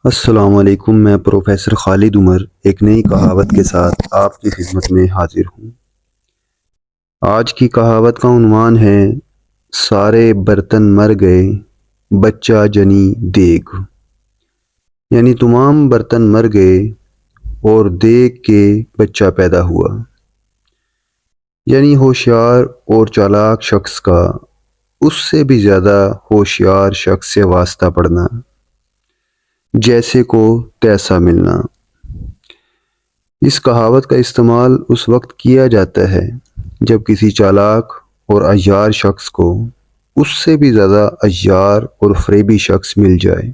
السلام علیکم، میں پروفیسر خالد عمر ایک نئی کہاوت کے ساتھ آپ کی خدمت میں حاضر ہوں۔ آج کی کہاوت کا عنوان ہے سارے برتن مر گئے بچہ جنی دیگ، یعنی تمام برتن مر گئے اور دیگ کے بچہ پیدا ہوا، یعنی ہوشیار اور چالاک شخص کا اس سے بھی زیادہ ہوشیار شخص سے واسطہ پڑنا، جیسے کو تیسا ملنا۔ اس کہاوت کا استعمال اس وقت کیا جاتا ہے جب کسی چالاک اور عیار شخص کو اس سے بھی زیادہ عیار اور فریبی شخص مل جائے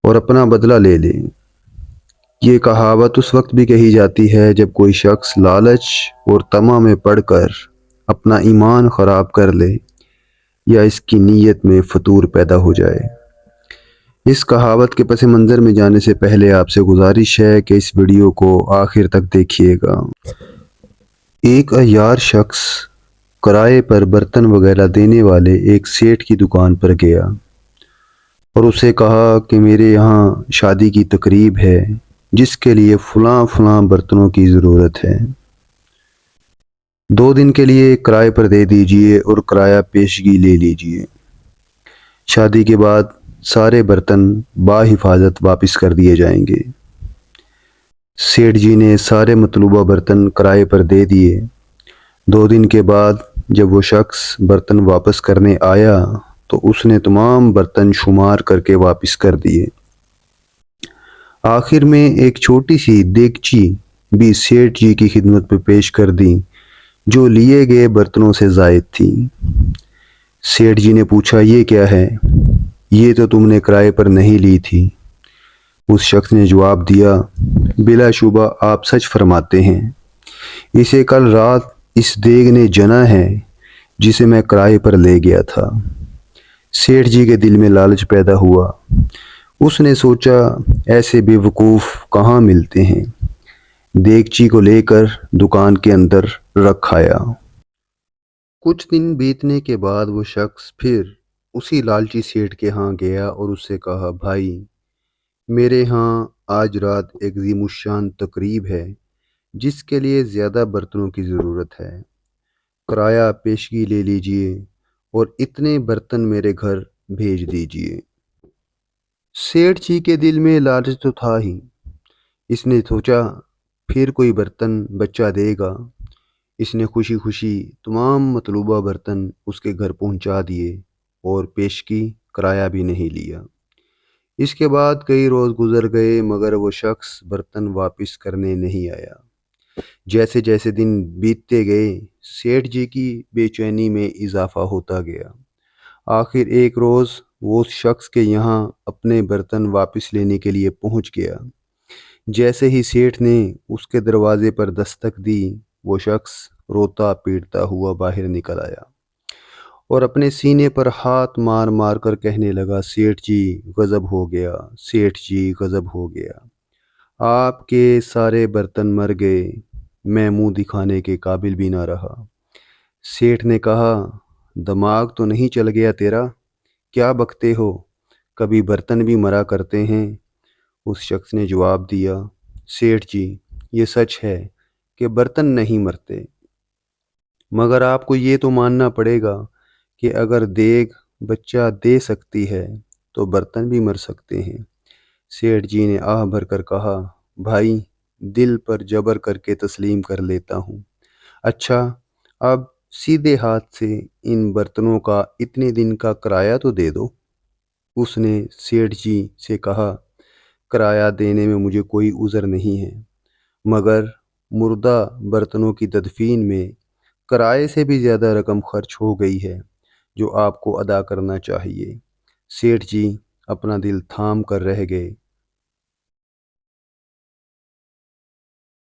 اور اپنا بدلہ لے لے۔ یہ کہاوت اس وقت بھی کہی جاتی ہے جب کوئی شخص لالچ اور طمع میں پڑ کر اپنا ایمان خراب کر لے یا اس کی نیت میں فتور پیدا ہو جائے۔ اس کہاوت کے پس منظر میں جانے سے پہلے آپ سے گزارش ہے کہ اس ویڈیو کو آخر تک دیکھیے گا۔ ایک عیار شخص کرائے پر برتن وغیرہ دینے والے ایک سیٹھ کی دکان پر گیا اور اسے کہا کہ میرے یہاں شادی کی تقریب ہے جس کے لیے فلاں فلاں برتنوں کی ضرورت ہے، 2 دن کے لیے کرائے پر دے دیجئے اور کرایہ پیشگی لے لیجئے۔ شادی کے بعد سارے برتن بحفاظت واپس کر دیے جائیں گے۔ سیٹھ جی نے سارے مطلوبہ برتن کرائے پر دے دیے۔ 2 دن کے بعد جب وہ شخص برتن واپس کرنے آیا تو اس نے تمام برتن شمار کر کے واپس کر دیے۔ آخر میں ایک چھوٹی سی دیگچی بھی سیٹھ جی کی خدمت پہ پیش کر دی جو لیے گئے برتنوں سے زائد تھی۔ سیٹھ جی نے پوچھا یہ کیا ہے؟ یہ تو تم نے کرائے پر نہیں لی تھی۔ اس شخص نے جواب دیا بلا شبہ آپ سچ فرماتے ہیں، اسے کل رات اس دیگ نے جنا ہے جسے میں کرائے پر لے گیا تھا۔ سیٹھ جی کے دل میں لالچ پیدا ہوا۔ اس نے سوچا ایسے بے وقوف کہاں ملتے ہیں، دیگچی کو لے کر دکان کے اندر رکھ آیا۔ کچھ دن بیتنے کے بعد وہ شخص پھر اسی لالچی سیٹھ کے ہاں گیا اور اس سے کہا بھائی میرے ہاں آج رات ایک عظیم الشان تقریب ہے جس کے لیے زیادہ برتنوں کی ضرورت ہے، کرایہ پیشگی لے لیجئے اور اتنے برتن میرے گھر بھیج دیجئے۔ سیٹھ جی کے دل میں لالچ تو تھا ہی، اس نے سوچا پھر کوئی برتن بچہ دے گا۔ اس نے خوشی خوشی تمام مطلوبہ برتن اس کے گھر پہنچا دیے اور پیشگی کرایہ بھی نہیں لیا۔ اس کے بعد کئی روز گزر گئے مگر وہ شخص برتن واپس کرنے نہیں آیا۔ جیسے جیسے دن بیتتے گئے سیٹھ جی کی بے چینی میں اضافہ ہوتا گیا۔ آخر ایک روز وہ اس شخص کے یہاں اپنے برتن واپس لینے کے لیے پہنچ گیا۔ جیسے ہی سیٹھ نے اس کے دروازے پر دستک دی وہ شخص روتا پیٹتا ہوا باہر نکل آیا اور اپنے سینے پر ہاتھ مار مار کر کہنے لگا سیٹھ جی غضب ہو گیا، سیٹھ جی غضب ہو گیا، آپ کے سارے برتن مر گئے، میں منہ دکھانے کے قابل بھی نہ رہا۔ سیٹھ نے کہا دماغ تو نہیں چل گیا تیرا، کیا بکتے ہو، کبھی برتن بھی مرا کرتے ہیں۔ اس شخص نے جواب دیا سیٹھ جی یہ سچ ہے کہ برتن نہیں مرتے، مگر آپ کو یہ تو ماننا پڑے گا کہ اگر دیگ بچہ دے سکتی ہے تو برتن بھی مر سکتے ہیں۔ سیٹھ جی نے آہ بھر کر کہا بھائی دل پر جبر کر کے تسلیم کر لیتا ہوں، اچھا اب سیدھے ہاتھ سے ان برتنوں کا اتنے دن کا کرایہ تو دے دو۔ اس نے سیٹھ جی سے کہا کرایہ دینے میں مجھے کوئی عذر نہیں ہے، مگر مردہ برتنوں کی تدفین میں کرائے سے بھی زیادہ رقم خرچ ہو گئی ہے جو آپ کو ادا کرنا چاہیے۔ سیٹھ جی اپنا دل تھام کر رہ گئے